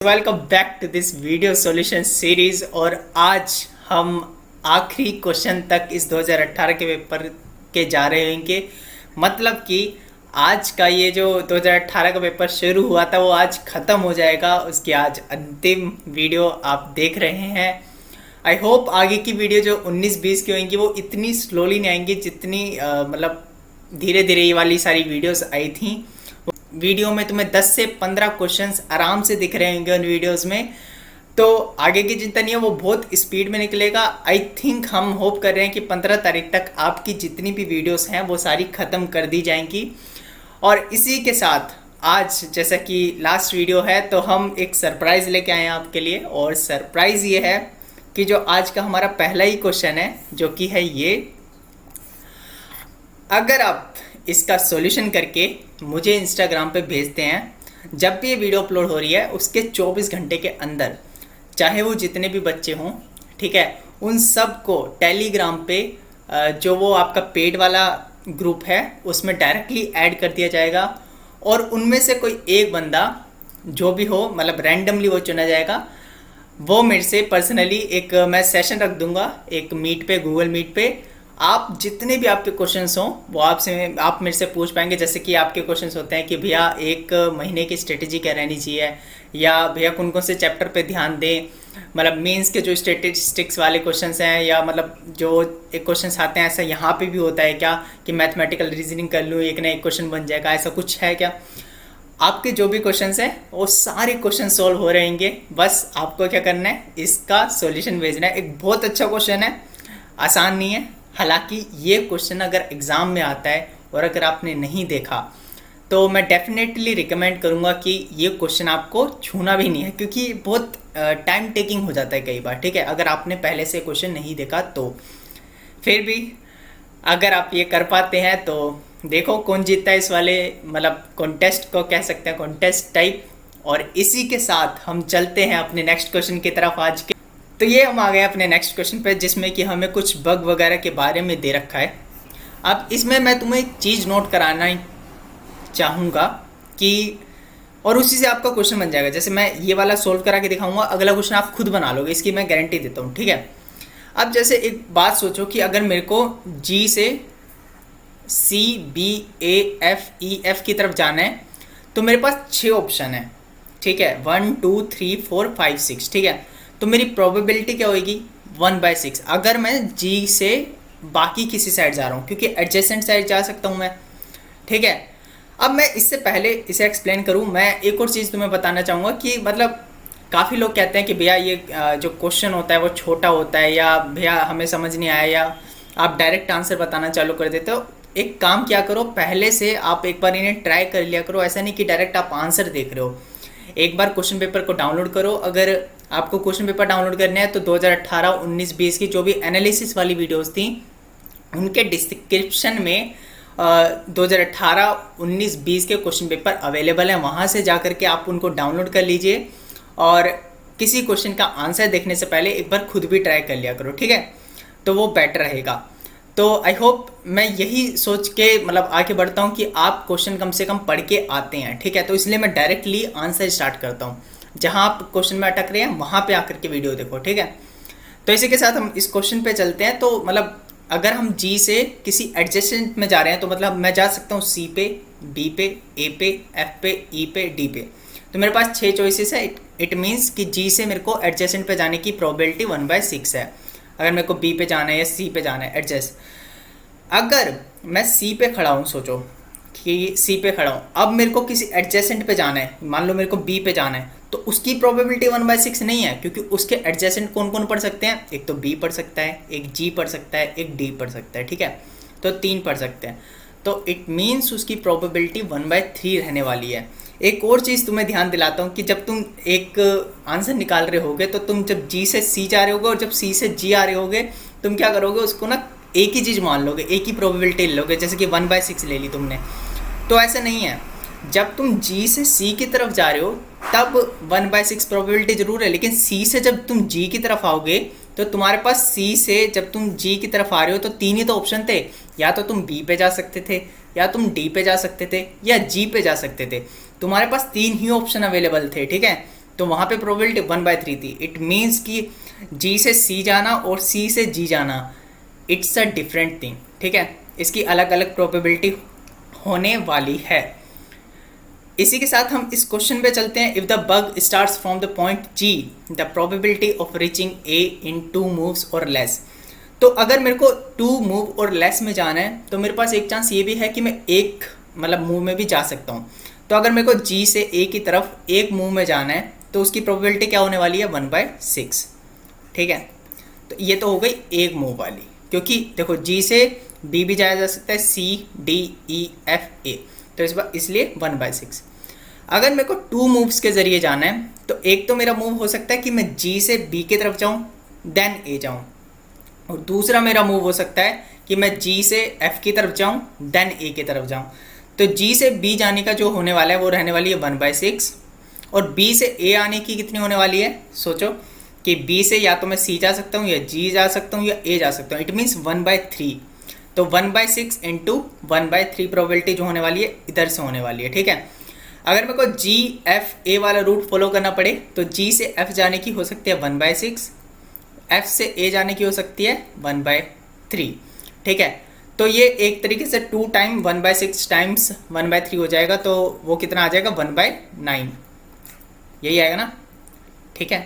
Welcome back to this video solution series. और आज हम आखिरी क्वेश्चन तक इस 2018 के पेपर के जा रहे होंगे। मतलब कि आज का ये जो 2018 का पेपर शुरू हुआ था वो आज ख़त्म हो जाएगा। उसकी आज अंतिम वीडियो आप देख रहे हैं। आई होप आगे की वीडियो जो 19-20 की होंगी वो इतनी स्लोली नहीं आएंगी जितनी मतलब धीरे धीरे ये वाली सारी वीडियोस आई थी। वीडियो में तुम्हें 10 से 15 क्वेश्चंस आराम से दिख रहे होंगे उन वीडियोस में। तो आगे की चिंता नहीं है, वो बहुत स्पीड में निकलेगा। आई थिंक हम होप कर रहे हैं कि 15 तारीख तक आपकी जितनी भी वीडियोस हैं वो सारी ख़त्म कर दी जाएंगी। और इसी के साथ आज जैसा कि लास्ट वीडियो है तो हम एक सरप्राइज़ लेके आए हैं आपके लिए। और सरप्राइज़ ये है कि जो आज का हमारा पहला ही क्वेश्चन है जो कि है ये, अगर आप इसका सॉल्यूशन करके मुझे इंस्टाग्राम पे भेजते हैं जब भी ये वीडियो अपलोड हो रही है उसके 24 घंटे के अंदर, चाहे वो जितने भी बच्चे हों, ठीक है, उन सब को टेलीग्राम पे जो वो आपका पेड वाला ग्रुप है उसमें डायरेक्टली ऐड कर दिया जाएगा। और उनमें से कोई एक बंदा जो भी हो, मतलब रैंडमली वो चुना जाएगा। वो मेरे से पर्सनली एक मैं सेशन रख दूंगा एक मीट पे, गूगल मीट पे। आप जितने भी आपके क्वेश्चंस हों वो आप मेरे से पूछ पाएंगे। जैसे कि आपके क्वेश्चंस होते हैं कि भैया एक महीने की स्ट्रेटजी क्या रहनी चाहिए, या भैया कौन कौन से चैप्टर पे ध्यान दें, मतलब मेंस के जो स्टैटिस्टिक्स वाले क्वेश्चंस हैं, या मतलब जो एक क्वेश्चंस आते हैं ऐसा यहाँ पे भी होता है क्या कि मैथमेटिकल रीजनिंग कर लूँ एक ना एक क्वेश्चन बन जाएगा, ऐसा कुछ है क्या। आपके जो भी क्वेश्चंस हैं वो सारे क्वेश्चन सॉल्व हो रहेंगे। बस आपको क्या करना है, इसका सॉल्यूशन भेजना है। एक बहुत अच्छा क्वेश्चन है, आसान नहीं है। हालांकि ये क्वेश्चन अगर एग्ज़ाम में आता है और अगर आपने नहीं देखा तो मैं डेफिनेटली रिकमेंड करूँगा कि ये क्वेश्चन आपको छूना भी नहीं है, क्योंकि बहुत टाइम टेकिंग हो जाता है कई बार, ठीक है, अगर आपने पहले से क्वेश्चन नहीं देखा तो। फिर भी अगर आप ये कर पाते हैं तो देखो कौन जीतता है इस वाले मतलब कॉन्टेस्ट को, कह सकते हैं कॉन्टेस्ट टाइप। और इसी के साथ हम चलते हैं अपने नेक्स्ट क्वेश्चन की तरफ आज के। तो ये हम आ गए अपने नेक्स्ट क्वेश्चन पे, जिसमें कि हमें कुछ बग वगैरह के बारे में दे रखा है। अब इसमें मैं तुम्हें एक चीज़ नोट कराना चाहूँगा कि, और उसी से आपका क्वेश्चन बन जाएगा। जैसे मैं ये वाला सोल्व करा के दिखाऊंगा, अगला क्वेश्चन आप खुद बना लोगे, इसकी मैं गारंटी देता हूँ, ठीक है। अब जैसे एक बात सोचो कि अगर मेरे को जी से C B A F E F की तरफ जाना है तो मेरे पास 6 ऑप्शन है, ठीक है, 1 2 3 4 5 6, ठीक है। तो मेरी प्रोबेबिलिटी क्या होगी, 1/6 अगर मैं जी से बाकी किसी साइड जा रहा हूँ, क्योंकि एडजेसेंट साइड जा सकता हूँ मैं, ठीक है। अब मैं इससे पहले इसे एक्सप्लेन करूँ, मैं एक और चीज़ तुम्हें बताना चाहूँगा कि मतलब काफ़ी लोग कहते हैं कि भैया ये जो क्वेश्चन होता है वो छोटा होता है, या भैया हमें समझ नहीं आया, या आप डायरेक्ट आंसर बताना चालू कर देते हो। एक काम क्या करो, पहले से आप एक बार इन्हें ट्राई कर लिया करो। ऐसा नहीं कि डायरेक्ट आप आंसर देख रहे हो। एक बार क्वेश्चन पेपर को डाउनलोड करो। अगर आपको क्वेश्चन पेपर डाउनलोड करने हैं तो 2018, 19, 20 की जो भी एनालिसिस वाली वीडियोस थी उनके डिस्क्रिप्शन में 2018, 19, 20 के क्वेश्चन पेपर अवेलेबल हैं। वहाँ से जा कर के आप उनको डाउनलोड कर लीजिए और किसी क्वेश्चन का आंसर देखने से पहले एक बार खुद भी ट्राई कर लिया करो, ठीक है, तो वो बेटर रहेगा। तो आई होप मैं यही सोच के मतलब आगे बढ़ता हूँ कि आप क्वेश्चन कम से कम पढ़ के आते हैं, ठीक है। तो इसलिए मैं डायरेक्टली आंसर स्टार्ट करता हूँ। जहाँ आप क्वेश्चन में अटक रहे हैं वहाँ पे आकर के वीडियो देखो, ठीक है। तो इसी के साथ हम इस क्वेश्चन पे चलते हैं। तो मतलब अगर हम जी से किसी एडजेसेंट में जा रहे हैं तो मतलब मैं जा सकता हूँ सी पे, बी पे, ए पे, एफ पे, ई पे, डी पे। तो मेरे पास 6 चॉइसेस है। इट मीन्स कि जी से मेरे को एडजेसेंट पे जाने की प्रोबेबिलिटी 1/6 है। अगर मेरे को बी पे जाना है या सी पे जाना है एडजस्ट। अगर मैं सी पे खड़ा हूँ, सोचो कि सी पे खड़ा हूँ, अब मेरे को किसी एडजेसेंट पे जाना है, मान लो मेरे को बी पे जाना है, तो उसकी प्रोबेबिलिटी 1/6 नहीं है, क्योंकि उसके एडजेसेंट कौन कौन पढ़ सकते हैं, एक तो बी पढ़ सकता है, एक जी पढ़ सकता है, एक डी पढ़ सकता है, ठीक है। तो 3 पढ़ सकते हैं। तो इट मीन्स उसकी प्रोबेबिलिटी 1/3 रहने वाली है। एक और चीज़ तुम्हें ध्यान दिलाता हूँ कि जब तुम एक आंसर निकाल रहे होगे तो तुम जब जी से सी जा रहे होगे और जब सी से जी आ रहे होगे, तुम क्या करोगे, उसको ना एक ही चीज़ मान लोगे, एक ही प्रोबेबिलिटी ले लोगे। जैसे कि 1/6 ले ली तुमने, तो ऐसा नहीं है। जब तुम जी से सी की तरफ जा रहे हो तब 1/6 प्रोबेबिलिटी जरूर है, लेकिन सी से जब तुम जी की तरफ आओगे तो तुम्हारे पास सी से जब तुम जी की तरफ आ रहे हो तो 3 ही तो ऑप्शन थे। या तो तुम बी पे जा सकते थे, या तुम डी पे जा सकते थे, या जी पे जा सकते थे। तुम्हारे पास 3 ही ऑप्शन अवेलेबल थे, ठीक है। तो वहाँ पे प्रोबेबिलिटी 1/3 थी। इट मीन्स कि जी से सी जाना और सी से जी जाना, इट्स अ डिफरेंट थिंग, ठीक है। इसकी अलग अलग प्रोबेबिलिटी होने वाली है। इसी के साथ हम इस क्वेश्चन पे चलते हैं। If the bug starts from the point G, the probability of reaching A in 2 moves or less. तो अगर मेरे को 2 मूव और लेस में जाना है तो मेरे पास एक चांस ये भी है कि मैं एक मतलब मूव में भी जा सकता हूँ। तो अगर मेरे को जी से ए की तरफ एक मूव में जाना है तो उसकी प्रोबेबिलिटी क्या होने वाली है 1/6, ठीक है। तो ये तो हो गई एक मूव वाली, क्योंकि देखो जी से बी भी जाया जा सकता है, C D E F A, तो इस बार इसलिए 1/6। अगर मेरे को 2 मूव्स के ज़रिए जाना है तो एक तो मेरा मूव हो सकता है कि मैं जी से बी की तरफ जाऊँ देन ए जाऊँ, और दूसरा मेरा मूव हो सकता है कि मैं जी से एफ की तरफ जाऊँ देन ए की तरफ जाऊँ। तो जी से बी जाने का जो होने वाला है वो रहने वाली है 1/6, और बी से ए आने की कितनी होने वाली है, सोचो कि बी से या तो मैं सी जा सकता हूँ या जी जा सकता हूँ या ए जा सकता हूँ, इट मीन्स 1/3। तो 1/6 इंटू 1/3 प्रोबेबिलिटी जो होने वाली है इधर से होने वाली है, ठीक है। अगर मेरे को जी एफ ए वाला रूट फॉलो करना पड़े तो जी से एफ जाने की हो सकती है 1/6, एफ से ए जाने की हो सकती है 1/3, ठीक है। तो ये एक तरीके से 2 टाइम 1/6 टाइम्स 1/3 हो जाएगा, तो वो कितना आ जाएगा 1/9, यही आएगा ना, ठीक है।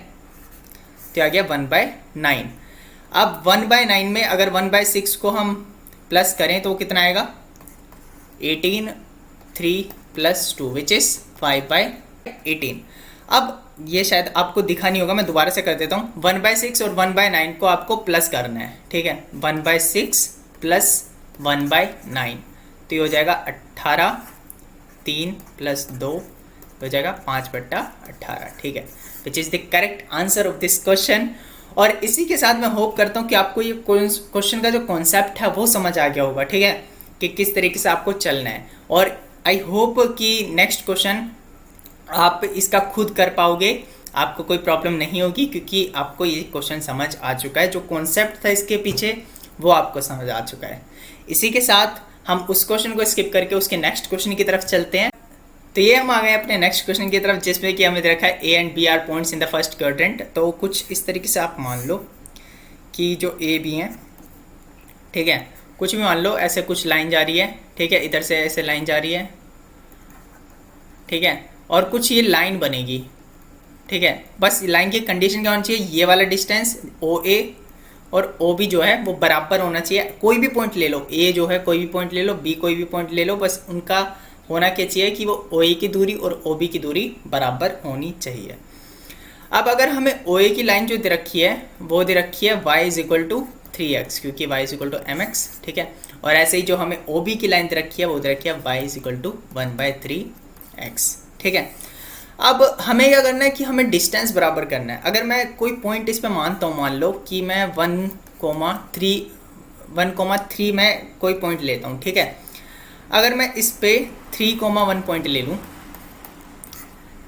तो आ गया 1/9। अब 1/9 में अगर 1/6 को हम प्लस करें तो वो कितना आएगा 18, 3 + 2 विच इज़ 5/18। अब ये शायद आपको दिखा नहीं होगा, मैं दोबारा से कर देता हूँ। 1/6 और 1/9 को आपको प्लस करना है, ठीक है। 1/6 + 1/9 तो ये हो जाएगा 18, 3 + 2 हो जाएगा 5/18, ठीक है, which is the correct answer of this question. और इसी के साथ मैं होप करता हूँ कि आपको ये क्वेश्चन का जो कॉन्सेप्ट है वो समझ आ गया होगा, ठीक है, कि किस तरीके से आपको चलना है। और आई होप कि नेक्स्ट क्वेश्चन आप इसका खुद कर पाओगे, आपको कोई प्रॉब्लम नहीं होगी, क्योंकि आपको ये क्वेश्चन समझ आ चुका है, जो कॉन्सेप्ट था इसके पीछे वो आपको समझ आ चुका है। इसी के साथ हम उस क्वेश्चन को स्किप करके उसके नेक्स्ट क्वेश्चन की तरफ चलते हैं। तो ये हम आ गए अपने नेक्स्ट क्वेश्चन की तरफ, जिसमें कि हमें दे रखा है A and B are points in the first quadrant. तो कुछ इस तरीके से आप मान लो कि जो ए बी हैं, ठीक है, कुछ भी मान लो, ऐसे कुछ लाइन जा रही है, ठीक है, इधर से ऐसे लाइन जा रही है, ठीक है, और कुछ ये लाइन बनेगी, ठीक है। बस लाइन की कंडीशन क्या होनी चाहिए, ये वाला डिस्टेंस ओ ए और ओ बी जो है वो बराबर होना चाहिए। कोई भी पॉइंट ले लो, ए जो है कोई भी पॉइंट ले लो, बी कोई भी पॉइंट ले लो, बस उनका होना क्या चाहिए कि वो ओ ए की दूरी और ओ बी की दूरी बराबर होनी चाहिए। अब अगर हमें ओ ए की लाइन जो दे रखी है वो दे रखी है y = 3x, क्योंकि y = mx, ठीक है। और ऐसे ही जो हमें ओ बी की लाइन दे रखी है वो दे रखी है y = 1/3x, ठीक है। अब हमें क्या करना है कि हमें डिस्टेंस बराबर करना है। अगर मैं कोई पॉइंट इस पे मानता हूँ, मान लो कि मैं 1,3 में कोई पॉइंट लेता हूँ, ठीक है। अगर मैं इस पे 3,1 पॉइंट ले लूँ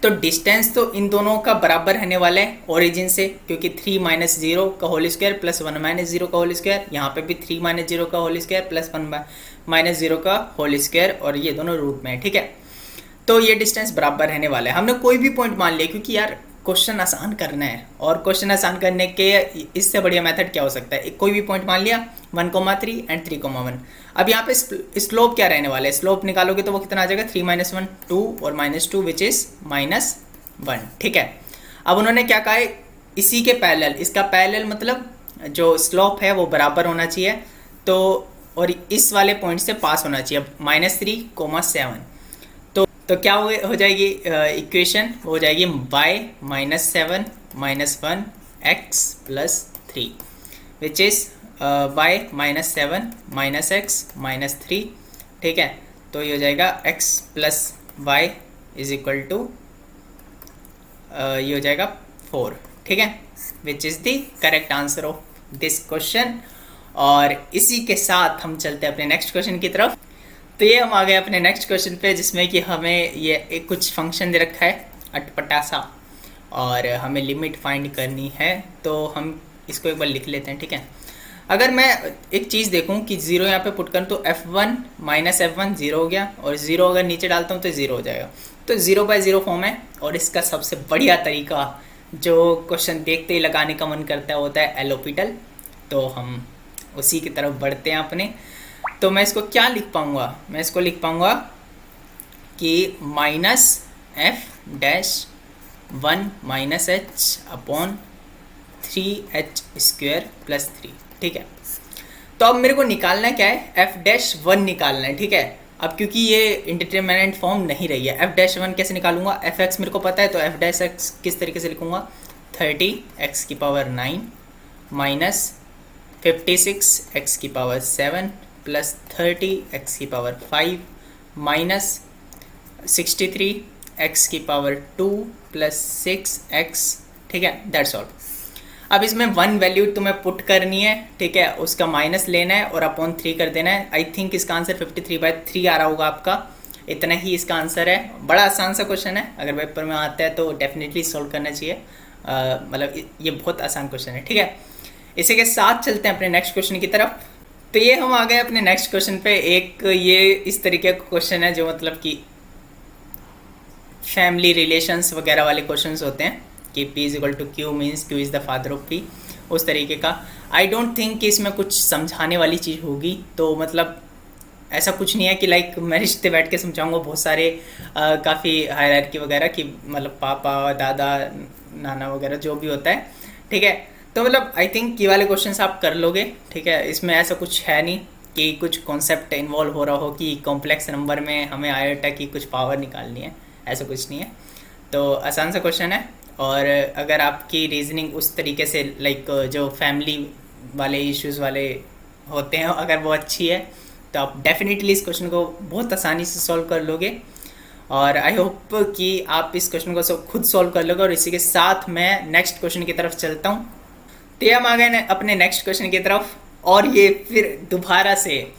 तो डिस्टेंस तो इन दोनों का बराबर रहने वाला है ओरिजिन से, क्योंकि 3 - 0 का होल स्क्वायर + 1 - 0 का होल स्क्वायर, यहाँ पे भी 3 - 0 का होल स्क्वायर + 1 - 0 का होल स्क्वायर, और ये दोनों रूट में है, ठीक है। तो ये डिस्टेंस बराबर रहने वाला है। हमने कोई भी पॉइंट मान लिया, क्योंकि यार क्वेश्चन आसान करना है, और क्वेश्चन आसान करने के इससे बढ़िया मेथड क्या हो सकता है। कोई भी पॉइंट मान लिया 1,3 एंड 3,1। अब यहाँ पे स्लोप क्या रहने वाला है, स्लोप निकालोगे तो वो कितना आ जाएगा 3 - 1 2 और -2 विच इज़ -1, ठीक है। अब उन्होंने क्या कहा है, इसी के पैरेलल, इसका पैरेलल मतलब जो स्लोप है वो बराबर होना चाहिए, तो और इस वाले पॉइंट से पास होना चाहिए -3,7। तो क्या हो जाएगी इक्वेशन, हो जाएगी y - 7 - 1 x + 3 which is y - 7 - x - 3, ठीक है। तो ये हो जाएगा x + y = ये हो जाएगा 4, ठीक है, which is the correct answer of this question. और इसी के साथ हम चलते हैं अपने नेक्स्ट क्वेश्चन की तरफ। तो ये हम आ गए अपने नेक्स्ट क्वेश्चन पे, जिसमें कि हमें ये एक कुछ फंक्शन दे रखा है अटपटा सा, और हमें लिमिट फाइंड करनी है। तो हम इसको एक बार लिख लेते हैं, ठीक है। अगर मैं एक चीज़ देखूं कि 0 यहाँ पे पुट करूँ तो f1 - f1 0 हो गया, और 0 अगर नीचे डालता हूँ तो 0 हो जाएगा। तो 0/0 फॉर्म है। और इसका सबसे बढ़िया तरीका जो क्वेश्चन देखते ही लगाने का मन करता है होता है एल ऑर्बिटल। तो हम उसी की तरफ बढ़ते हैं अपने। तो मैं इसको क्या लिख पाऊँगा, मैं इसको लिख पाऊँगा कि minus F dash 1 minus H upon 3h square plus 3। ठीक है, तो अब मेरे को निकालना क्या है, एफ डैश 1 निकालना है। ठीक है, अब क्योंकि ये इंडिटरमिनेंट फॉर्म नहीं रही है, एफ डैश 1 कैसे निकालूंगा, एफ एक्स मेरे को पता है, तो एफ डैश एक्स किस तरीके से लिखूंगा, 30x⁹ minus 56x⁷ plus 30x⁵ minus 63x⁵2 plus 6x। ठीक है, दैट्स ऑल। अब इसमें 1 वैल्यू तुम्हें पुट करनी है। ठीक है, उसका माइनस लेना है और अपॉन 3 कर देना है। आई थिंक इसका आंसर 53/3 आ रहा होगा आपका। इतना ही इसका आंसर है। बड़ा आसान सा क्वेश्चन है, अगर पेपर में आता है तो डेफिनेटली सॉल्व करना चाहिए। मतलब ये बहुत आसान क्वेश्चन है। ठीक है, इसी के साथ चलते हैं अपने नेक्स्ट क्वेश्चन की तरफ। तो ये हम आ गए अपने नेक्स्ट क्वेश्चन पे। एक ये इस तरीके का क्वेश्चन है जो मतलब कि फैमिली रिलेशंस वगैरह वाले क्वेश्चंस होते हैं कि P = Q means Q is the father of P, उस तरीके का। आई डोंट थिंक कि इसमें कुछ समझाने वाली चीज़ होगी। तो मतलब ऐसा कुछ नहीं है कि लाइक मैं रिश्ते बैठ के समझाऊंगा बहुत सारे काफ़ी हायरार्की वगैरह की, मतलब पापा दादा नाना वगैरह जो भी होता है। ठीक है, तो मतलब आई थिंक ये वाले क्वेश्चंस आप कर लोगे। ठीक है, इसमें ऐसा कुछ है नहीं कि कुछ कॉन्सेप्ट इन्वॉल्व हो रहा हो कि कॉम्प्लेक्स नंबर में हमें आयोटा की कुछ पावर निकालनी है, ऐसा कुछ नहीं है। तो आसान सा क्वेश्चन है। और अगर आपकी रीजनिंग उस तरीके से लाइक जो फैमिली वाले इश्यूज़ वाले होते हैं अगर वो अच्छी है तो आप डेफिनेटली इस क्वेश्चन को बहुत आसानी से सॉल्व कर लोगे। और आई होप कि आप इस क्वेश्चन को खुद सॉल्व कर लोगे। और इसी के साथ मैं नेक्स्ट क्वेश्चन की तरफ चलता हूँ। तो हम आ गए अपने नेक्स्ट क्वेश्चन की तरफ। और ये फिर दोबारा से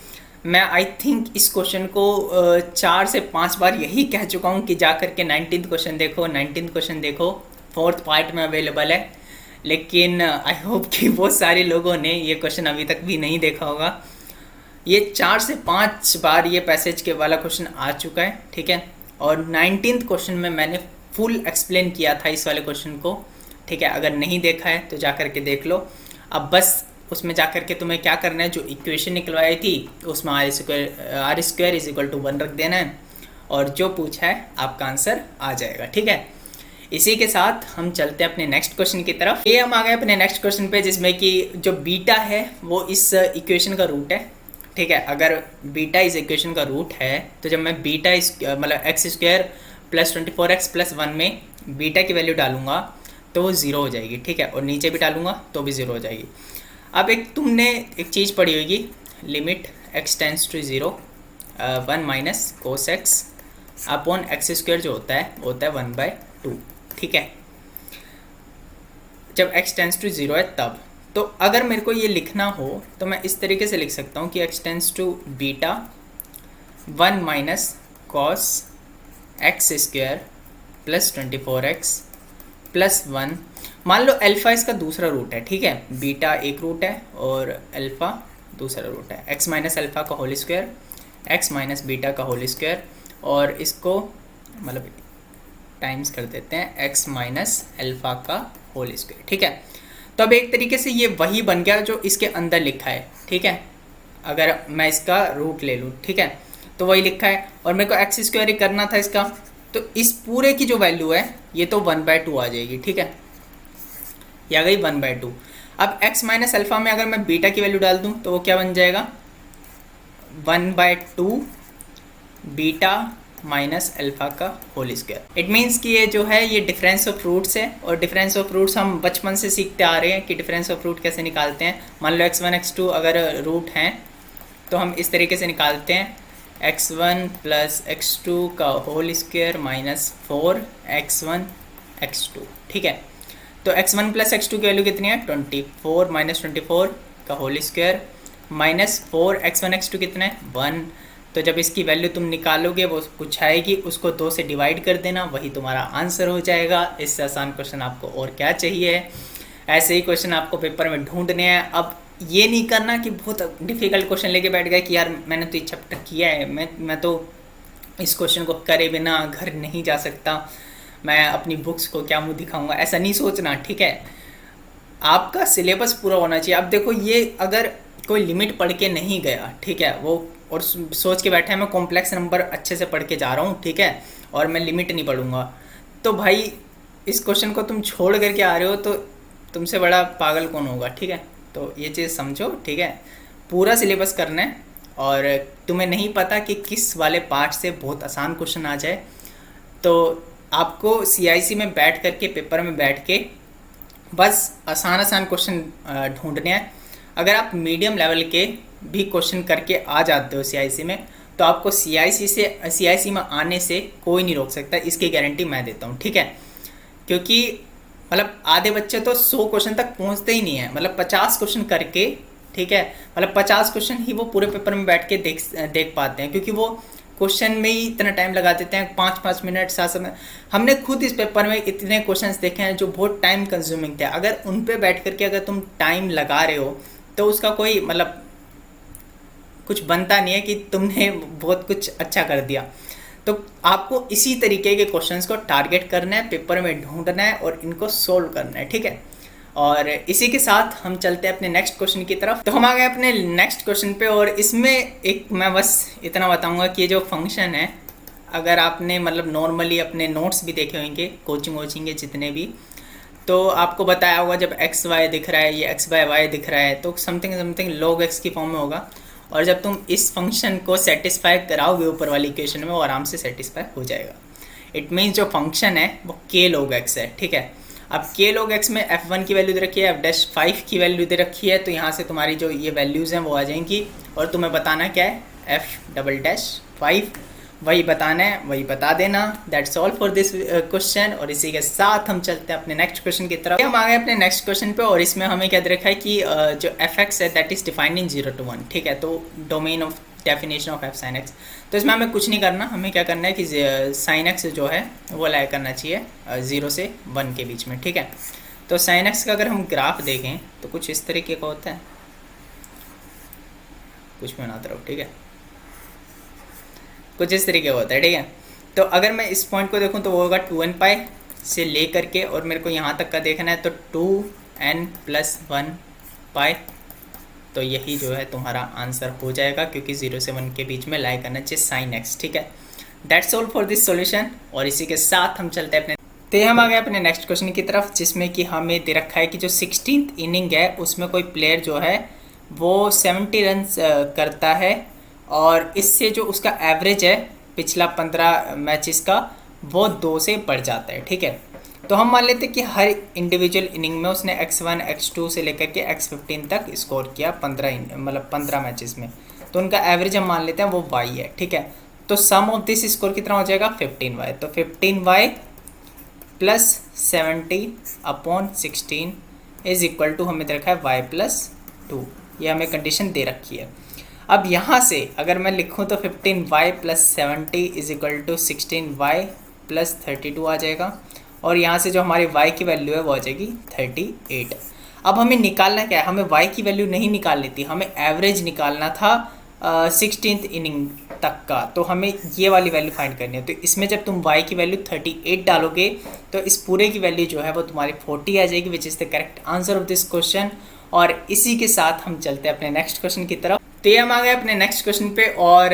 मैं आई थिंक इस क्वेश्चन को 4 से 5 बार यही कह चुका हूँ कि जा कर के 19th क्वेश्चन देखो, 19th क्वेश्चन देखो, 4th पार्ट में अवेलेबल है। लेकिन आई होप कि बहुत सारे लोगों ने ये क्वेश्चन अभी तक भी नहीं देखा होगा। ये 4 से 5 बार ये पैसेज के वाला क्वेश्चन आ चुका है। ठीक है, और 19th क्वेश्चन में मैंने फुल एक्सप्लेन किया था इस वाले क्वेश्चन को। ठीक है, अगर नहीं देखा है तो जा कर के देख लो। अब बस उसमें जा कर के तुम्हें क्या करना है, जो इक्वेशन निकलवाई थी उसमें r² = 1 रख देना है और जो पूछा है आपका आंसर आ जाएगा। ठीक है, इसी के साथ हम चलते हैं अपने नेक्स्ट क्वेश्चन की तरफ। ये हम आ गए अपने नेक्स्ट क्वेश्चन पे जिसमें कि जो बीटा है वो इस इक्वेशन का रूट है। ठीक है, अगर बीटा इस इक्वेशन का रूट है तो जब मैं बीटा मतलब x² + 24x + 1 में बीटा की वैल्यू डालूंगा तो वो 0 हो जाएगी। ठीक है, और नीचे भी डालूंगा तो भी 0 हो जाएगी। अब तुमने एक चीज़ पढ़ी होगी, limit x tends to 0 1 minus cos x upon x² जो होता है वो होता है 1/2। ठीक है, जब x टेंड्स टू 0 है तब। तो अगर मेरे को ये लिखना हो तो मैं इस तरीके से लिख सकता हूँ कि x tends to beta 1 minus cos x² + 24x + 1। मान लो अल्फ़ा इसका दूसरा रूट है। ठीक है, बीटा एक रूट है और अल्फ़ा दूसरा रूट है। x माइनस अल्फ़ा का whole square, x minus beta का होल स्क्वायर, और इसको मतलब टाइम्स कर देते हैं x माइनस अल्फ़ा का होल स्क्वायर। ठीक है, तो अब एक तरीके से ये वही बन गया जो इसके अंदर लिखा है। ठीक है, अगर मैं इसका रूट ले लूँ, ठीक है, तो वही लिखा है और मेरे को x² ही करना था इसका। तो इस पूरे की जो वैल्यू है ये तो 1/2 आ जाएगी। ठीक है, ये आ गई 1/2। अब x माइनस अल्फ़ा में अगर मैं बीटा की वैल्यू डाल दूं तो वो क्या बन जाएगा, 1/2 बीटा माइनस अल्फ़ा का होल स्क्वायर। इट मीन्स कि ये जो है ये डिफरेंस ऑफ रूट्स है। और डिफरेंस ऑफ रूट्स हम बचपन से सीखते आ रहे हैं कि डिफरेंस ऑफ रूट कैसे निकालते हैं। मान लो x1 x2 अगर रूट हैं तो हम इस तरीके से निकालते हैं, x1 + x2 का whole square minus 4x1 x2। ठीक है, तो x1 + x2 की वैल्यू कितनी है, 24 माइनस 24 का whole square minus 4x1 x2 कितना है, 1। तो जब इसकी वैल्यू तुम निकालोगे वो कुछ आएगी, उसको 2 से डिवाइड कर देना, वही तुम्हारा आंसर हो जाएगा। इससे आसान क्वेश्चन आपको और क्या चाहिए। ऐसे ही क्वेश्चन आपको पेपर में ढूंढने हैं। अब ये नहीं करना कि बहुत डिफ़िकल्ट क्वेश्चन लेके बैठ गए कि यार मैंने तो ये चैप्टर किया है, मैं तो इस क्वेश्चन को करे बिना घर नहीं जा सकता, मैं अपनी बुक्स को क्या मुंह दिखाऊंगा, ऐसा नहीं सोचना, ठीक है। आपका सिलेबस पूरा होना चाहिए। अब देखो, ये अगर कोई लिमिट पढ़ के नहीं गया, ठीक है, वो और सोच के बैठा है मैं कॉम्प्लेक्स नंबर अच्छे से पढ़ के जा रहा हूँ, ठीक है, और मैं लिमिट नहीं पढ़ूंगा, तो भाई इस क्वेश्चन को तुम छोड़ करके आ रहे हो तो तुमसे बड़ा पागल कौन होगा, ठीक है। तो ये चीज़ समझो, ठीक है, पूरा सिलेबस करना है। और तुम्हें नहीं पता कि किस वाले पार्ट से बहुत आसान क्वेश्चन आ जाए, तो आपको सीआईसी में बैठ करके, पेपर में बैठ के बस आसान आसान क्वेश्चन ढूंढने हैं। अगर आप मीडियम लेवल के भी क्वेश्चन करके आ जाते हो सीआईसी में, तो आपको सीआईसी में आने से कोई नहीं रोक सकता, इसकी गारंटी मैं देता हूँ, ठीक है। क्योंकि मतलब आधे बच्चे तो 100 क्वेश्चन तक पहुँचते ही नहीं है, मतलब 50 क्वेश्चन करके, ठीक है, मतलब 50 क्वेश्चन ही वो पूरे पेपर में बैठ के देख पाते हैं, क्योंकि वो क्वेश्चन में ही इतना टाइम लगा देते हैं, 5-5 मिनट 7 मिनट। हमने खुद इस पेपर में इतने क्वेश्चंस देखे हैं जो बहुत टाइम कंज्यूमिंग थे। अगर उन पे बैठ करके अगर तुम टाइम लगा रहे हो तो उसका कोई मतलब कुछ बनता नहीं है कि तुमने बहुत कुछ अच्छा कर दिया। तो आपको इसी तरीके के क्वेश्चंस को टारगेट करना है, पेपर में ढूंढना है और इनको सोल्व करना है, ठीक है। और इसी के साथ हम चलते हैं अपने नेक्स्ट क्वेश्चन की तरफ। तो हम आ गए अपने नेक्स्ट क्वेश्चन पे, और इसमें एक मैं बस इतना बताऊंगा कि ये जो फंक्शन है, अगर आपने मतलब नॉर्मली अपने नोट्स भी देखे होंगे, कोचिंग के जितने भी, तो आपको बताया होगा जब एक्स वाई दिख रहा है, ये एक्स बाय वाई दिख रहा है, तो समथिंग log x की फॉर्म में होगा। और जब तुम इस फंक्शन को सेटिस्फाई कराओगे ऊपर वाली इक्वेशन में, वो आराम से सेटिस्फाई हो जाएगा। इट मीन्स जो फंक्शन है वो k log x है, ठीक है। अब k log x में f1 की वैल्यू दे रखी है, f'5 की वैल्यू दे रखी है, तो यहाँ से तुम्हारी जो ये वैल्यूज़ हैं वो आ जाएंगी, और तुम्हें बताना क्या है, f'5 वही बताना है, वही बता देना। That's all for this question. और इसी के साथ हम चलते हैं अपने नेक्स्ट क्वेश्चन की तरफ। हम आ गए अपने नेक्स्ट क्वेश्चन पे, और इसमें हमें क्या दे रखा है कि जो f(x) है that is defined in 0 to 1, ठीक है। तो domain of definition of f sin x, तो इसमें हमें कुछ नहीं करना, हमें क्या करना है कि sin x जो है वो लाया करना चाहिए 0 से 1 के बीच में, ठीक है। तो sin x का अगर हम ग्राफ देखें तो कुछ इस तरीके का होता है, कुछ बनाता रहो, ठीक है, कुछ इस तरीके का होता है, ठीक है। तो अगर मैं इस पॉइंट को देखूं तो वो होगा 2n पाई से ले करके, और मेरे को यहाँ तक का देखना है तो 2n+1 पाई, तो यही जो है तुम्हारा आंसर हो जाएगा, क्योंकि 0 से 1 के बीच में लाई करना चाहिए sin x, ठीक है। That's all for this solution. और इसी के साथ हम चलते हैं अपने, तो हम आ गए अपने नेक्स्ट क्वेश्चन की तरफ, जिसमें कि हमें दे रखा है कि जो 16th इनिंग है उसमें कोई प्लेयर जो है वो 70 रन करता है, और इससे जो उसका एवरेज है पिछला 15 मैचेस का वो 2 से बढ़ जाता है, ठीक है। तो हम मान लेते हैं कि हर इंडिविजुअल इनिंग में उसने x1 x2 से लेकर के x15 तक स्कोर किया 15 मैचेस में, तो उनका एवरेज हम मान लेते हैं वो y है, ठीक है। तो सम ऑफ दिस स्कोर कितना हो जाएगा 15y, तो 15y + 70/16 इज इक्वल टू हमें दे रखा है y + 2, ये हमें कंडीशन दे रखी है। अब यहाँ से अगर मैं लिखूँ तो 15y + 70 is equal to 16y + 32 आ जाएगा, और यहाँ से जो हमारी y की वैल्यू है वो आ जाएगी 38। अब हमें निकालना क्या है, हमें y की वैल्यू नहीं निकालनी थी, हमें एवरेज निकालना था 16th इनिंग तक का, तो हमें ये वाली वैल्यू फाइंड करनी है। तो इसमें जब तुम y की वैल्यू 38 डालोगे तो इस पूरे की वैल्यू जो है वो तुम्हारी 40 आ जाएगी, which is the correct answer of this question. और इसी के साथ हम चलते हैं अपने नेक्स्ट क्वेश्चन की तरफ। तो ये हम आ गए अपने नेक्स्ट क्वेश्चन पे, और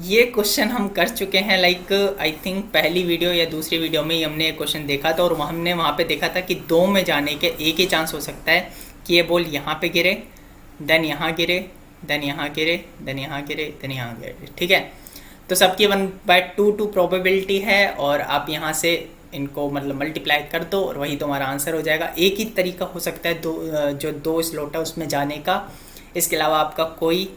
ये क्वेश्चन हम कर चुके हैं, लाइक आई थिंक पहली वीडियो या दूसरी वीडियो में ही हमने ये क्वेश्चन देखा था, और हमने वहाँ पे देखा था कि 2 में जाने के एक ही चांस हो सकता है कि ये बॉल यहाँ पे गिरे, देन यहाँ गिरे, देन यहाँ गिरे, देन यहाँ गिरे, देन यहाँ गिरे, ठीक है। तो सबकी 1/2 प्रोबेबिलिटी है, और आप यहाँ से इनको मतलब मल्टीप्लाई कर दो और वही तुम्हारा आंसर हो जाएगा। एक ही तरीका हो सकता है जो 2 स्लॉट है उसमें जाने का, इसके अलावा आपका कोई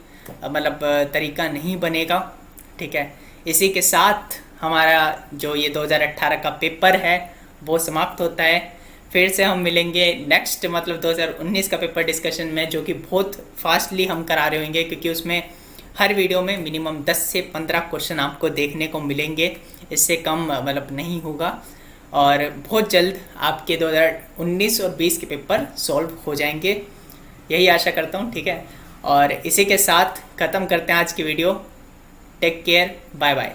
मतलब तरीका नहीं बनेगा, ठीक है। इसी के साथ हमारा जो ये 2018 का पेपर है वो समाप्त होता है। फिर से हम मिलेंगे नेक्स्ट मतलब 2019 का पेपर डिस्कशन में, जो कि बहुत फास्टली हम करा रहे होंगे, क्योंकि उसमें हर वीडियो में मिनिमम 10 से 15 क्वेश्चन आपको देखने को मिलेंगे, इससे कम मतलब नहीं होगा। और बहुत जल्द आपके 2019 और 20 के पेपर सॉल्व हो जाएंगे, यही आशा करता हूँ, ठीक है। और इसी के साथ ख़त्म करते हैं आज की video. Take care, bye bye.